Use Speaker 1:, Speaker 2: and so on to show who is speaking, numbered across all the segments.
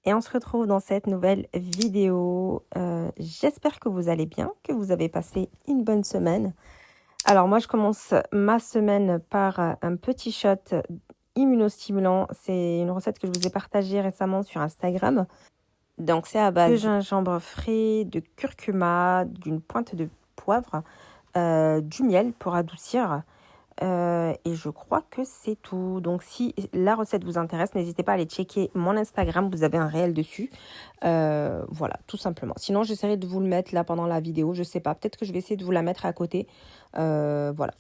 Speaker 1: et on se retrouve dans cette nouvelle vidéo. J'espère que vous allez bien, que vous avez passé une bonne semaine. Alors moi, je commence ma semaine par un petit shot immunostimulant. C'est une recette que je vous ai partagée récemment sur Instagram. Donc c'est à base de gingembre frais, de curcuma, d'une pointe de poivre, du miel pour adoucir. Et je crois que c'est tout. Donc si la recette vous intéresse, n'hésitez pas à aller checker mon Instagram, vous avez un réel dessus. Voilà, tout simplement. Sinon, j'essaierai de vous le mettre là pendant la vidéo, je sais pas. Peut-être que je vais essayer de vous la mettre à côté. Voilà.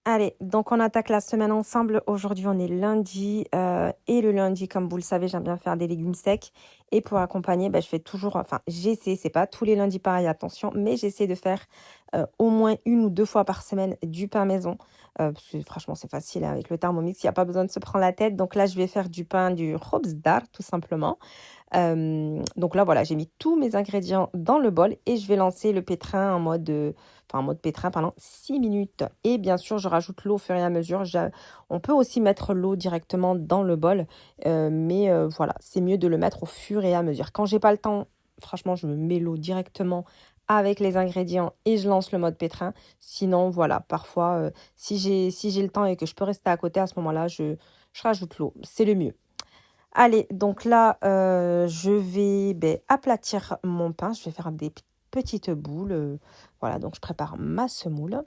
Speaker 1: Allez, donc on attaque la semaine ensemble. Aujourd'hui, on est lundi. Et le lundi, comme vous le savez, j'aime bien faire des légumes secs. Et pour accompagner, je fais toujours, enfin, j'essaie, c'est pas tous les lundis pareil, attention, mais j'essaie de faire au moins 1 ou 2 fois par semaine du pain maison. Parce que franchement, c'est facile hein, avec le Thermomix, il n'y a pas besoin de se prendre la tête. Donc là, je vais faire du pain, du Robsdar, tout simplement. Donc là, voilà, j'ai mis tous mes ingrédients dans le bol et je vais lancer le pétrin en mode pétrin pendant 6 minutes. Et bien sûr, je rajoute l'eau au fur et à mesure. On peut aussi mettre l'eau directement dans le bol, mais voilà, c'est mieux de le mettre au fur et à mesure. Quand j'ai pas le temps, franchement, je me mets l'eau directement avec les ingrédients et je lance le mode pétrin. Sinon, voilà, parfois, si j'ai le temps et que je peux rester à côté à ce moment-là, je rajoute l'eau. C'est le mieux. Allez, donc là, je vais aplatir mon pain. Je vais faire des petites boules. Voilà, donc je prépare ma semoule.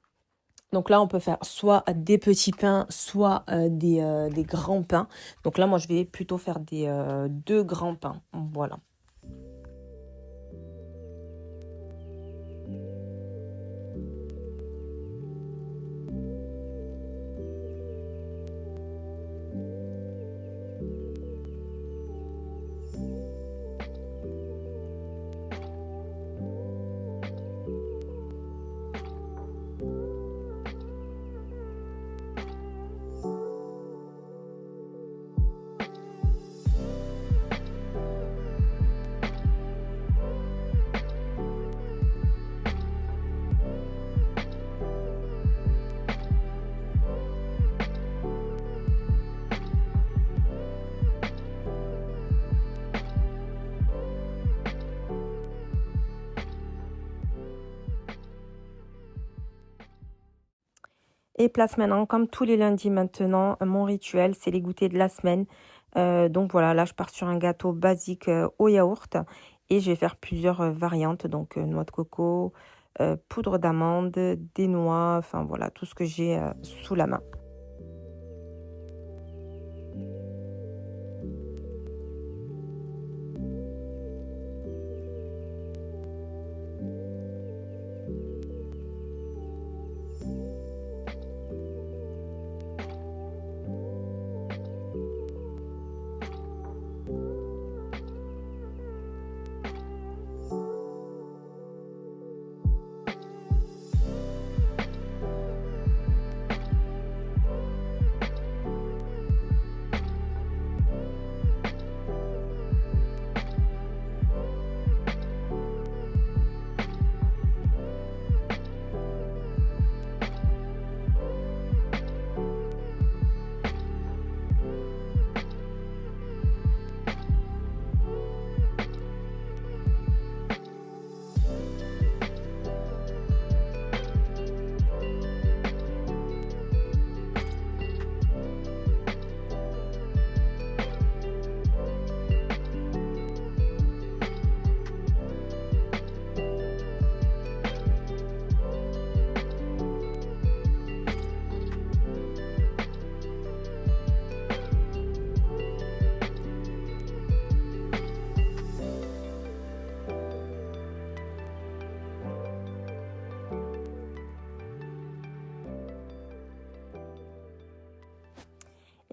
Speaker 1: Donc là, on peut faire soit des petits pains, soit des grands pains. Donc là, moi, je vais plutôt faire des 2 grands pains. Voilà. Et place maintenant, comme tous les lundis maintenant, mon rituel, c'est les goûters de la semaine. Donc voilà, là, je pars sur un gâteau basique au yaourt. Et je vais faire plusieurs variantes. Donc, noix de coco, poudre d'amande, des noix. Enfin, voilà, tout ce que j'ai sous la main.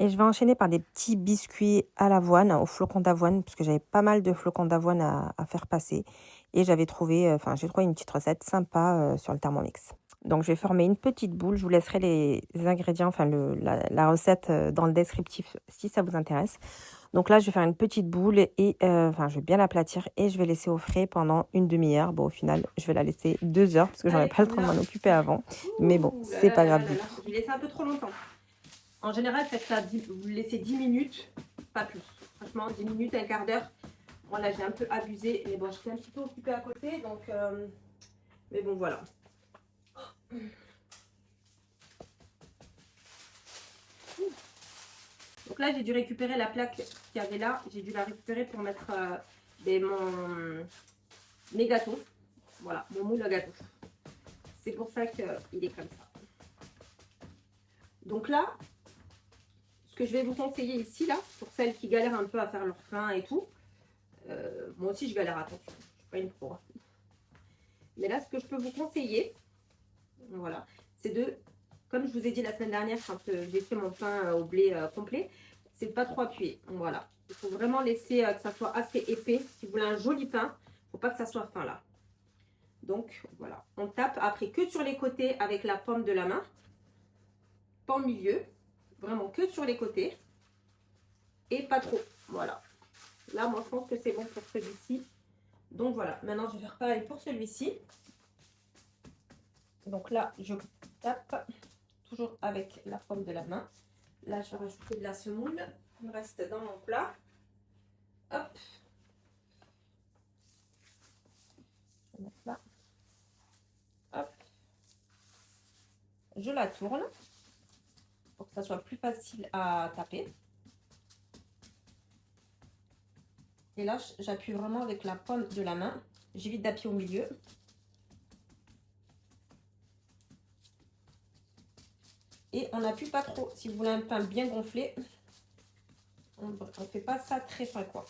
Speaker 1: Et je vais enchaîner par des petits biscuits à l'avoine, au flocon d'avoine, parce que j'avais pas mal de flocons d'avoine à faire passer. Et j'avais trouvé, j'ai trouvé une petite recette sympa sur le Thermomix. Donc, je vais former une petite boule. Je vous laisserai les ingrédients, la recette dans le descriptif si ça vous intéresse. Donc là, je vais faire une petite boule et je vais bien l'aplatir et je vais laisser au frais pendant une demi-heure. Bon, au final, je vais la laisser 2 heures parce que j'aurais pas le temps de m'en occuper avant. Mais bon, c'est pas grave du tout. Je l'ai laissé un peu trop longtemps. En général, faites ça, vous le laissez 10 minutes, pas plus. Franchement, 10 minutes, un quart d'heure. Voilà, j'ai un peu abusé, mais bon, j'étais un petit peu occupée à côté, donc... mais bon, voilà. Donc là, j'ai dû récupérer la plaque qu'il y avait là. J'ai dû la récupérer pour mettre mes gâteaux. Voilà, mon moule à gâteau. C'est pour ça qu'il est comme ça. Donc là, ce que je vais vous conseiller ici, là, pour celles qui galèrent un peu à faire leur pain et tout, moi aussi je galère, attention, je ne suis pas une pro. Mais là, ce que je peux vous conseiller, voilà, c'est de, comme je vous ai dit la semaine dernière quand j'ai fait mon pain au blé complet, c'est de pas trop appuyer. Voilà, il faut vraiment laisser que ça soit assez épais. Si vous voulez un joli pain, il ne faut pas que ça soit fin là. Donc voilà, on tape après que sur les côtés avec la paume de la main, pas au milieu, vraiment que sur les côtés et pas trop. Voilà, là moi je pense que c'est bon pour celui-ci. Donc voilà, maintenant je vais faire pareil pour celui-ci. Donc là je tape toujours avec la paume de la main. Là je vais rajouter de la semoule, il me reste dans mon plat. Hop, je vais mettre là. Hop, je la tourne pour que ça soit plus facile à taper. Et là, j'appuie vraiment avec la paume de la main. J'évite d'appuyer au milieu. Et on n'appuie pas trop. Si vous voulez un pain bien gonflé, on ne fait pas ça très fin, quoi.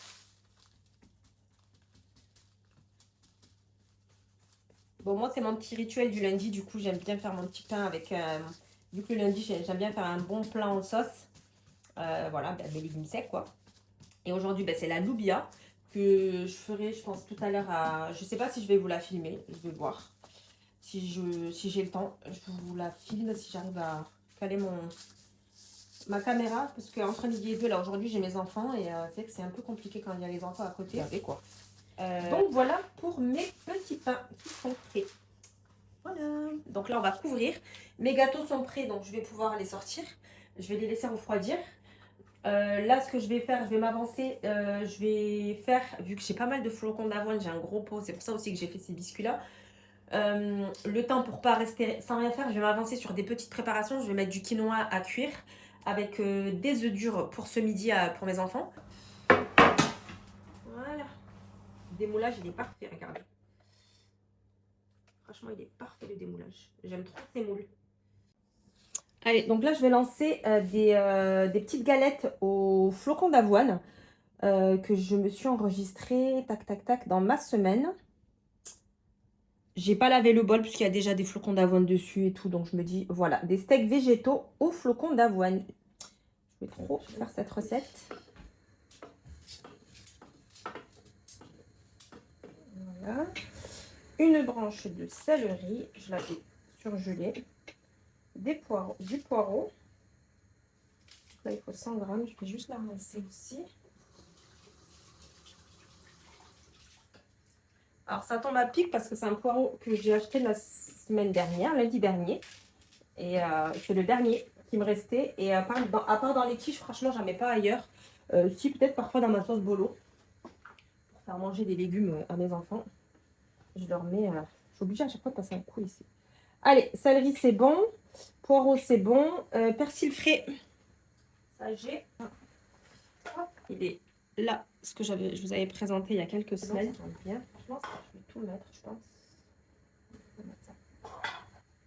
Speaker 1: Bon, moi, c'est mon petit rituel du lundi. Du coup, j'aime bien faire mon petit pain avec... vu que le lundi, j'aime bien faire un bon plat en sauce. Voilà, des légumes secs, quoi. Et aujourd'hui, c'est la loubia que je ferai, je pense, tout à l'heure à... Je ne sais pas si je vais vous la filmer. Je vais voir. Si j'ai le temps, je vous la filme si j'arrive à caler ma caméra. Parce qu'entre midi et deux, là, aujourd'hui, j'ai mes enfants. Et c'est que c'est un peu compliqué quand il y a les enfants à côté. Regardez quoi. Donc, voilà pour mes petits pains qui sont prêts. Voilà. Donc là, on va couvrir. Mes gâteaux sont prêts, donc je vais pouvoir les sortir. Je vais les laisser refroidir. Là, ce que je vais faire, je vais m'avancer. Je vais faire, vu que j'ai pas mal de flocons d'avoine, j'ai un gros pot. C'est pour ça aussi que j'ai fait ces biscuits-là. Le temps pour pas rester sans rien faire, je vais m'avancer sur des petites préparations. Je vais mettre du quinoa à cuire avec des œufs durs pour ce midi pour mes enfants. Voilà. Le démoulage, il est parfait, regardez. Franchement, il est parfait le démoulage. J'aime trop ces moules. Allez, donc là, je vais lancer des petites galettes aux flocons d'avoine que je me suis enregistrées, tac, tac, tac, dans ma semaine. J'ai pas lavé le bol puisqu'il y a déjà des flocons d'avoine dessus et tout. Donc, je me dis, voilà, des steaks végétaux aux flocons d'avoine. Je vais trop faire cette recette. Voilà. Une branche de céleri, je l'avais surgelée. Du poireau. Là, il faut 100 grammes. Je vais juste la rincer aussi. Alors, ça tombe à pic parce que c'est un poireau que j'ai acheté la semaine dernière, lundi dernier. Et c'est le dernier qui me restait. Et à part dans les quiches, franchement, j'en mets pas ailleurs. Si, peut-être parfois dans ma sauce bolo. Pour faire manger des légumes à mes enfants. Je leur mets... je suis obligée à chaque fois de passer un coup ici. Allez, céleri, c'est bon. Poireau, c'est bon. Persil frais. Ça, j'ai. Il est là, ce que je vous avais présenté il y a quelques semaines. Bien. Franchement, je vais tout mettre, je pense.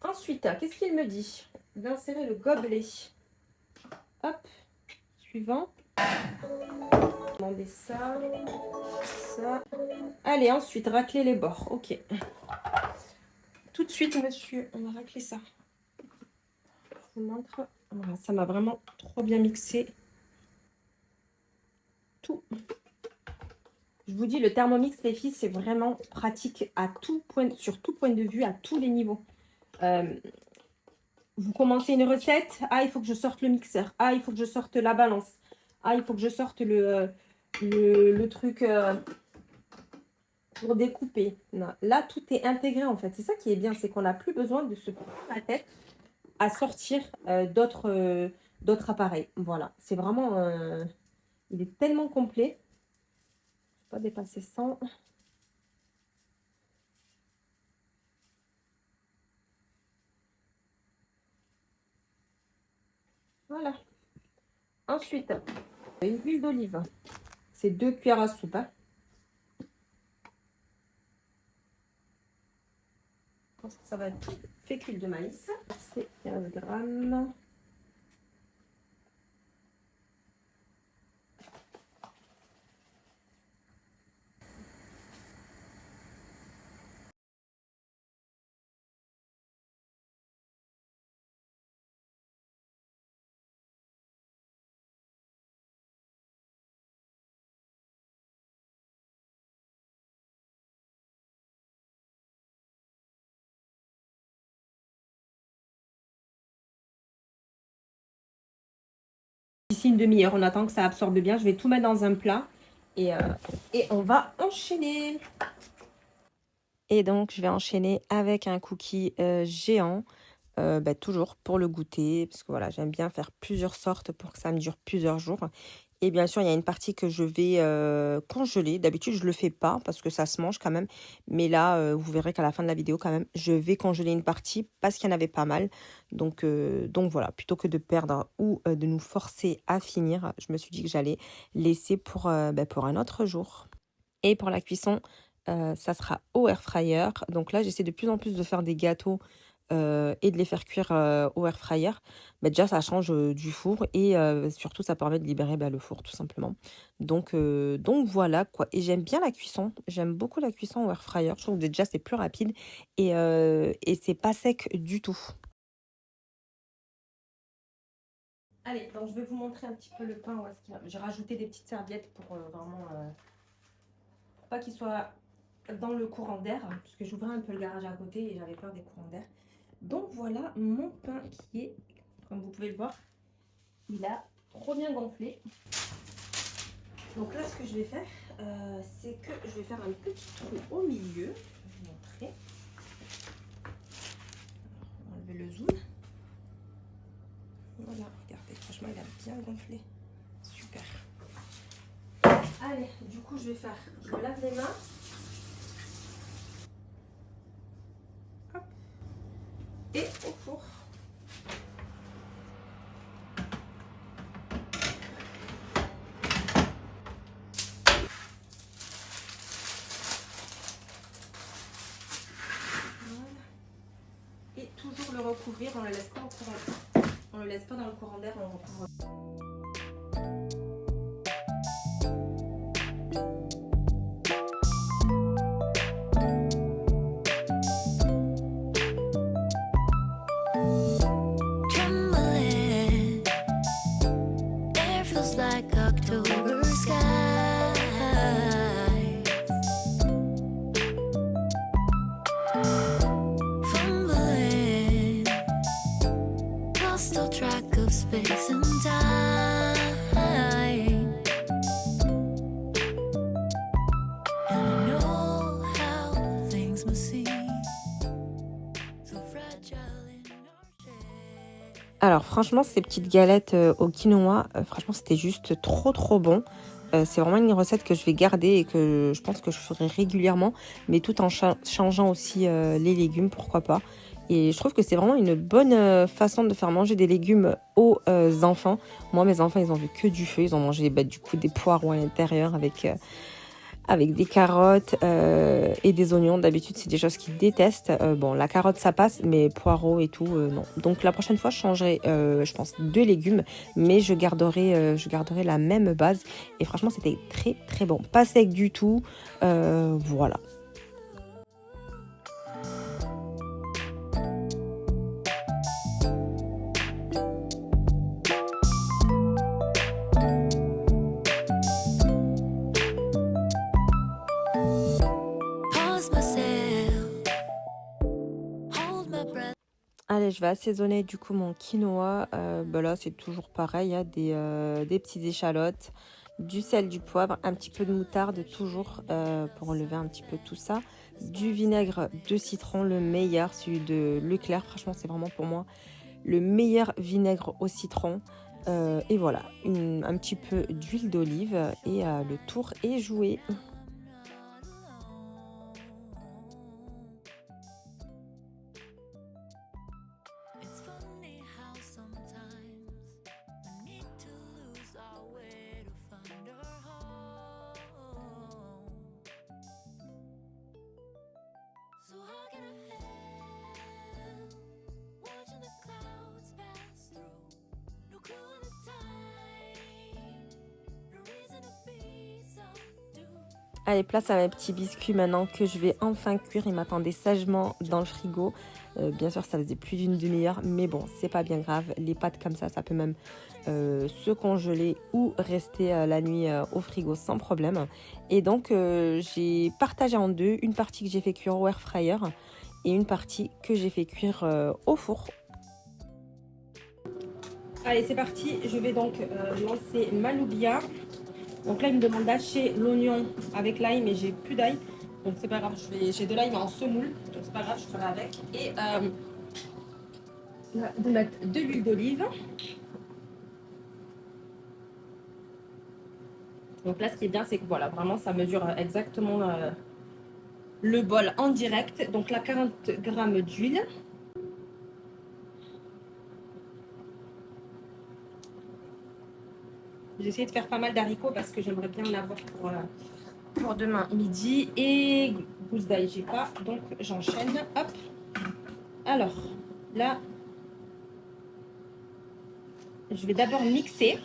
Speaker 1: Ensuite, qu'est-ce qu'il me dit? D'insérer le gobelet. Hop. Suivant. Demander ça. Ça. Allez, ensuite, racler les bords. Ok. Tout de suite, monsieur, on va racler ça. Je vous montre. Voilà, ça m'a vraiment trop bien mixé. Tout. Je vous dis, le Thermomix, les filles, c'est vraiment pratique à tout point, sur tout point de vue, à tous les niveaux. Vous commencez une recette, ah, il faut que je sorte le mixeur, ah, il faut que je sorte la balance, ah, il faut que je sorte le truc pour découper. Non, là, tout est intégré, en fait. C'est ça qui est bien, c'est qu'on n'a plus besoin de se prendre la tête à sortir d'autres appareils. Voilà, c'est vraiment... il est tellement complet. Pas dépasser 100. Voilà. Ensuite, une huile d'olive. C'est 2 cuillères à soupe. Hein. Je pense que ça va être fécule de maïs. C'est 15 grammes. D'ici une demi-heure, on attend que ça absorbe bien. Je vais tout mettre dans un plat et on va enchaîner. Et donc, je vais enchaîner avec un cookie géant. Toujours pour le goûter, parce que voilà, j'aime bien faire plusieurs sortes pour que ça me dure plusieurs jours. Et bien sûr, il y a une partie que je vais congeler. D'habitude, je ne le fais pas parce que ça se mange quand même. Mais là, vous verrez qu'à la fin de la vidéo, quand même, je vais congeler une partie parce qu'il y en avait pas mal. Donc voilà, plutôt que de perdre ou de nous forcer à finir, je me suis dit que j'allais laisser pour un autre jour. Et pour la cuisson, ça sera au air fryer. Donc là, j'essaie de plus en plus de faire des gâteaux et de les faire cuire au air fryer. Déjà, ça change du four et surtout, ça permet de libérer le four, tout simplement. Donc voilà, quoi. Et j'aime bien la cuisson. J'aime beaucoup la cuisson au air fryer. Je trouve que déjà, c'est plus rapide et c'est pas sec du tout. Allez, donc je vais vous montrer un petit peu le pain. J'ai rajouté des petites serviettes pour vraiment... pour pas qu'il soit dans le courant d'air, parce que j'ouvrais un peu le garage à côté et j'avais peur des courants d'air. Donc voilà mon pain qui est, comme vous pouvez le voir, il a trop bien gonflé. Donc là, ce que je vais faire, c'est que je vais faire un petit trou au milieu. Je vais vous montrer. On va enlever le zoom. Voilà, regardez, franchement, il a bien gonflé. Super. Allez, du coup, je vais faire, je me lave les mains. Hop. Et au four. Et toujours le recouvrir, on le laisse pas au courant. On le laisse pas dans le courant d'air, on recouvre. Alors franchement, ces petites galettes au quinoa, franchement, c'était juste trop bon. C'est vraiment une recette que je vais garder et que je pense que je ferai régulièrement, mais tout en changeant aussi les légumes, pourquoi pas. Et je trouve que c'est vraiment une bonne façon de faire manger des légumes aux enfants. Moi, mes enfants, ils ont vu que du feu. Ils ont mangé du coup des poireaux à l'intérieur avec des carottes et des oignons. D'habitude, c'est des choses qu'ils détestent. Bon, la carotte, ça passe, mais poireaux et tout, non. Donc, la prochaine fois, je changerai, je pense, 2 légumes, mais je garderai la même base. Et franchement, c'était très bon. Pas sec du tout. Voilà. Allez, je vais assaisonner du coup mon quinoa. Là, c'est toujours pareil, hein, des petites échalotes, du sel, du poivre, un petit peu de moutarde toujours pour enlever un petit peu tout ça. Du vinaigre de citron, le meilleur, celui de Leclerc. Franchement, c'est vraiment pour moi le meilleur vinaigre au citron. Et voilà, un petit peu d'huile d'olive et le tour est joué. Allez, place à mes petits biscuits maintenant que je vais enfin cuire. Ils m'attendaient sagement dans le frigo. Bien sûr, ça faisait plus d'une demi-heure, mais bon, c'est pas bien grave. Les pâtes comme ça peut même se congeler ou rester la nuit au frigo sans problème. Et donc, j'ai partagé en deux. Une partie que j'ai fait cuire au air fryer et une partie que j'ai fait cuire au four. Allez, c'est parti. Je vais donc lancer ma loubia. Donc là, il me demande d'hacher l'oignon avec l'ail, mais j'ai plus d'ail. Donc c'est pas grave, j'ai de l'ail mais en semoule. Donc c'est pas grave, je ferai avec. Et de mettre de l'huile d'olive. Donc là, ce qui est bien, c'est que voilà, vraiment, ça mesure exactement le bol en direct. Donc là, 40 grammes d'huile. J'ai essayé de faire pas mal d'haricots parce que j'aimerais bien en avoir pour demain midi. Et gousse d'ail, j'ai pas. Donc j'enchaîne. Hop. Alors, là, je vais d'abord mixer.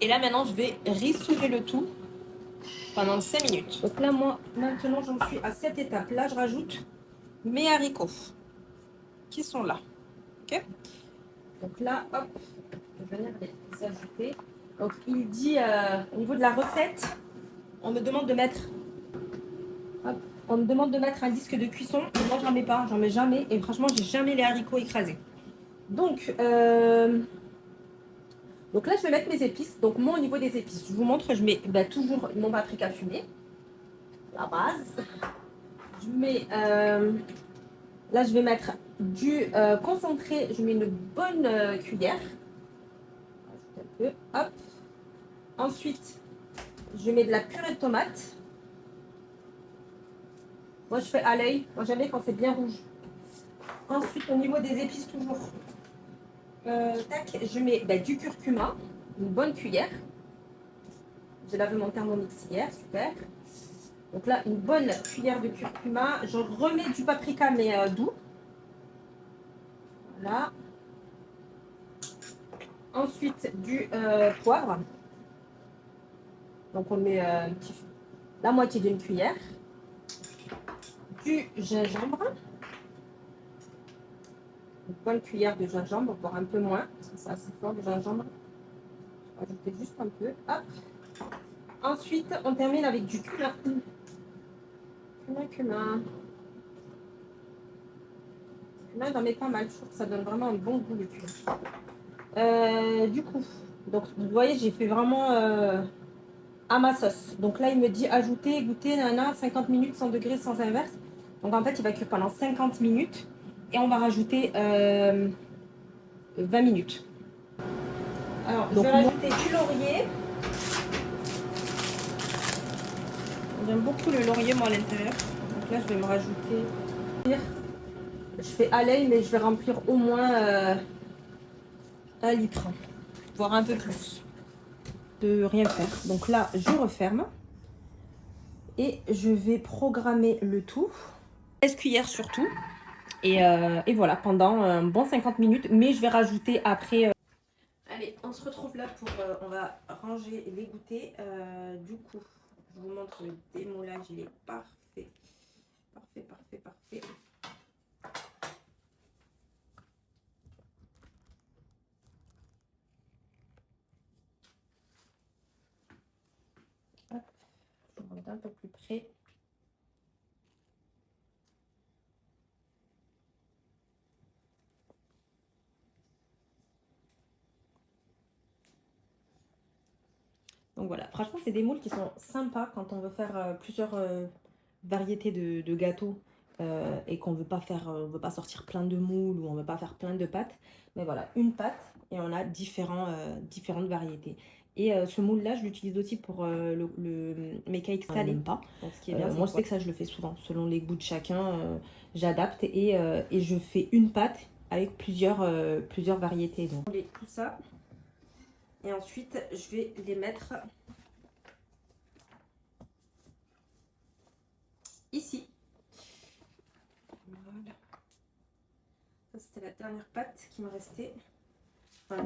Speaker 1: Et là, maintenant, je vais rissouder le tout pendant 5 minutes. Donc là, moi, maintenant, j'en suis à cette étape. Là, je rajoute mes haricots qui sont là. Ok. Donc là, hop, je vais venir les ajouter. Donc, il dit, au niveau de la recette, on me demande de mettre... Hop, on me demande de mettre un disque de cuisson. Et moi, j'en mets pas, j'en mets jamais. Et franchement, j'ai jamais les haricots écrasés. Donc là, je vais mettre mes épices. Donc, moi, au niveau des épices, je vous montre, je mets toujours mon paprika fumé, la base. Je mets, là, je vais mettre du concentré. Je mets une bonne cuillère. Un peu, hop. Ensuite, je mets de la purée de tomate. Moi, je fais à l'œil. Moi, j'aime bien quand c'est bien rouge. Ensuite, au niveau des épices, toujours, tac, je mets du curcuma, une bonne cuillère. J'ai lavé mon thermomix hier, super. Donc là, une bonne cuillère de curcuma. Je remets du paprika, mais doux. Voilà. Ensuite, du poivre. Donc, on met la moitié d'une cuillère. Du gingembre. Une bonne cuillère de gingembre, voire un peu moins, parce que c'est assez fort le gingembre. Je vais ajouter juste un peu. Hop. Ensuite, on termine avec du cumin. Cumin. Cumin, j'en mets pas mal. Je trouve que ça donne vraiment un bon goût le cumin. Du coup, donc vous voyez, j'ai fait vraiment à ma sauce. Donc là, il me dit ajouter, goûter, 50 minutes, 100 degrés, sans inverse. Donc en fait, il va cuire pendant 50 minutes. Et on va rajouter 20 minutes. Alors, je vais rajouter du laurier. J'aime beaucoup le laurier, moi, à l'intérieur. Donc là, je vais me rajouter. Je fais à l'œil, mais je vais remplir au moins 1 litre, voire un peu plus. De rien faire. Donc là, je referme. Et je vais programmer le tout. 16 cuillères surtout. Et voilà, pendant un bon 50 minutes. Mais je vais rajouter après. Allez, on se retrouve là pour... on va ranger les goûters. Du coup, je vous montre le démoulage. Il est parfait. Parfait, parfait, parfait. Hop, je vous montre un peu plus près. Donc voilà, franchement, c'est des moules qui sont sympas quand on veut faire plusieurs variétés de gâteaux et qu'on veut pas faire, on veut pas sortir plein de moules ou on veut pas faire plein de pâtes. Mais voilà, une pâte et on a différentes variétés. Et ce moule-là, je l'utilise aussi pour mes cakes salés. Pas. Donc, ce qui est bien, moi, je sais que ça, je le fais souvent. Selon les goûts de chacun, j'adapte et je fais une pâte avec plusieurs variétés. Donc, tout ça. Et ensuite, je vais les mettre ici. Voilà. Ça, c'était la dernière pâte qui me restait. Enfin,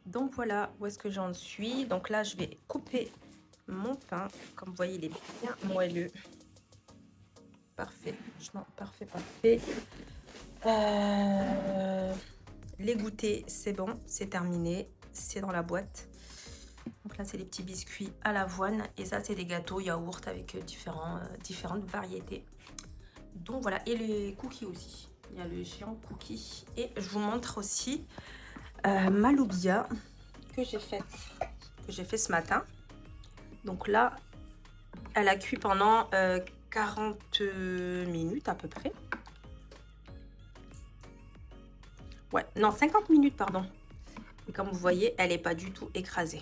Speaker 1: donc voilà où est-ce que j'en suis. Donc là, je vais couper mon pain. Comme vous voyez, il est bien moelleux. Parfait, franchement, parfait, parfait. Les goûters, c'est bon, c'est terminé. C'est dans la boîte. Donc là, c'est des petits biscuits à l'avoine. Et ça, c'est des gâteaux yaourt avec différentes variétés. Donc voilà, et les cookies aussi. Il y a le géant cookie. Et je vous montre aussi ma loubia que j'ai fait ce matin. Donc là, elle a cuit pendant 40 minutes à peu près. Ouais, non, 50 minutes, pardon. Et comme vous voyez, elle n'est pas du tout écrasée.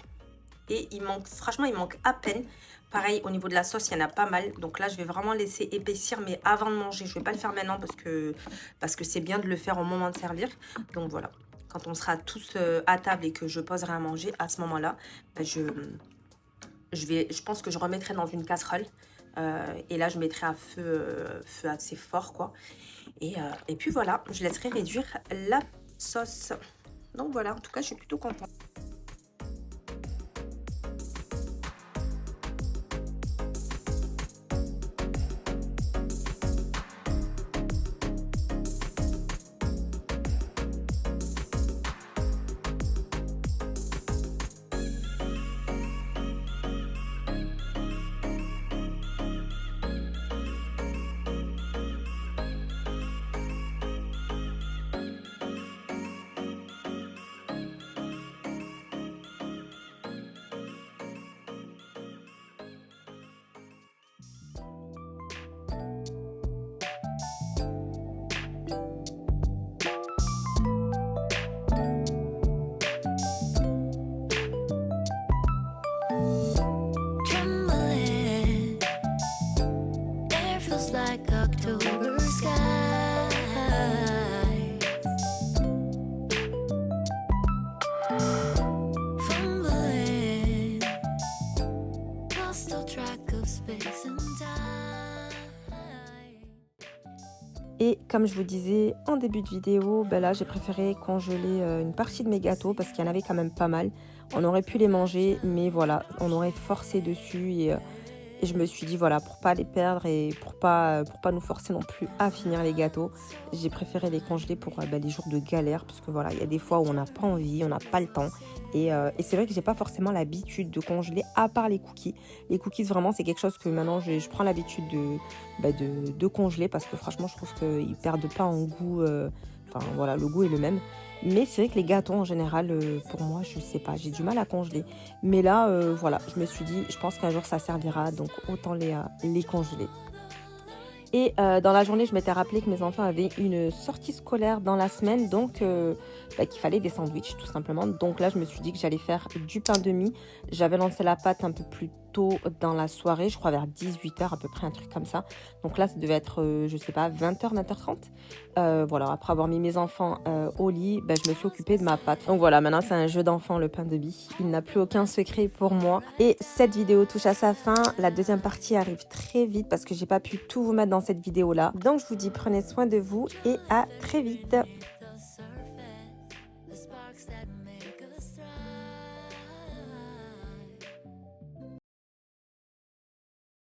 Speaker 1: Et il manque, franchement, il manque à peine. Pareil, au niveau de la sauce, il y en a pas mal. Donc là, je vais vraiment laisser épaissir, mais avant de manger. Je ne vais pas le faire maintenant parce que c'est bien de le faire au moment de servir. Donc voilà, quand on sera tous à table et que je poserai à manger, à ce moment-là, ben, je pense que je remettrai dans une casserole. Et là, je mettrai à feu assez fort, quoi. Et puis voilà, je laisserai réduire la sauce. Donc voilà, en tout cas, je suis plutôt contente. Et comme je vous disais en début de vidéo, ben là j'ai préféré congeler une partie de mes gâteaux parce qu'il y en avait quand même pas mal. On aurait pu les manger, mais voilà, on aurait forcé dessus et je me suis dit voilà, pour pas les perdre et pour pas nous forcer non plus à finir les gâteaux, j'ai préféré les congeler pour les jours de galère parce que voilà, il y a des fois où on n'a pas envie, on n'a pas le temps. Et c'est vrai que j'ai pas forcément l'habitude de congeler à part les cookies. Les cookies vraiment c'est quelque chose que maintenant je prends l'habitude de congeler parce que franchement je trouve qu'ils perdent pas en goût. Enfin voilà, le goût est le même. Mais c'est vrai que les gâteaux en général, pour moi, je sais pas, j'ai du mal à congeler. Mais là, voilà, je me suis dit, je pense qu'un jour ça servira, donc autant les congeler. Et dans la journée, je m'étais rappelé que mes enfants avaient une sortie scolaire dans la semaine, donc qu'il fallait des sandwichs tout simplement. Donc là, je me suis dit que j'allais faire du pain de mie. J'avais lancé la pâte un peu plus tôt dans la soirée, je crois vers 18h à peu près, un truc comme ça. Donc là, ça devait être, je sais pas, 20h, 20h30. Voilà, après avoir mis mes enfants au lit, je me suis occupée de ma pâte. Donc voilà, maintenant c'est un jeu d'enfant, le pain de mie. Il n'a plus aucun secret pour moi. Et cette vidéo touche à sa fin. La deuxième partie arrive très vite parce que j'ai pas pu tout vous mettre dans cette vidéo là. Donc je vous dis prenez soin de vous et à très vite.